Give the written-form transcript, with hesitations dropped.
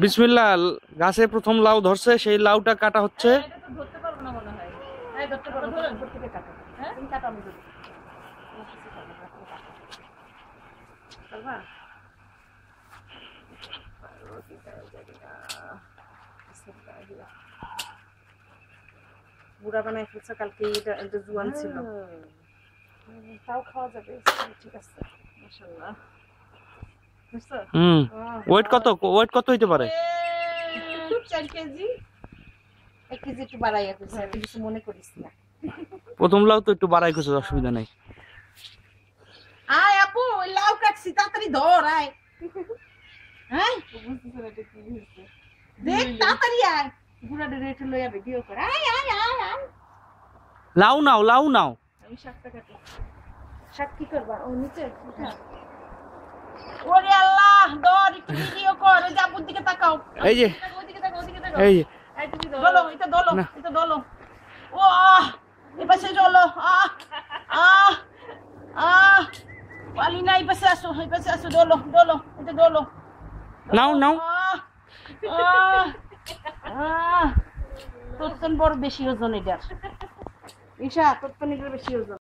বিসমিল্লাহ। গাছে প্রথম লাউ ধরছে, সেই লাউটা কাটা হচ্ছে। ধরতে পারবো না মনে হয়। হ্যাঁ ধরতে পারবো, ধরতে কাটো। হ্যাঁ তুমি কাটো, আমি ধরি। পারবা? বুড়া বানায় ফেলছে কালকে, এটা জুয়ান ছিল, তাও খাওয়া যাবে। ঠিক আছে মাশাআল্লাহ। ওয়েট কত হইতে পারে? 4 কেজি, 1 কেজি একটু বাড়াইয়া কইছে, কিছু মনে করিস না। প্রথম লাউ তো একটু বাড়াই কইছে, অসুবিধা নাই। আয় আপু, ওই লাউ কাটছি, তাড়াতাড়ি ধর আয়। হ্যাঁ দেখ তাড়াতাড়ি আয়, বুড়াটা রেটে লইয়া ভিডিও কর। আয় আয় আয় আয়, লাউ নাও। আমি শাকটা কাটি। শাক কি করবা? ও নিচে উঠা। ওরে আল্লাহ, ধর একটু ভিডিও কর। ওই আপুর দিকে তাকাও, এই যে ওদিকে তাকাও, ওদিকে তাকাও। এই যে এই তুমি দলো, এটা দলো। ও এই পাশে চলো। পালি না, এই পাশে আসো, দলো, এটা দলো। নাও। তোর তো বড় বেশি ওজন এটার। ঈশা, তোর তো নিজের বেশি ওজন।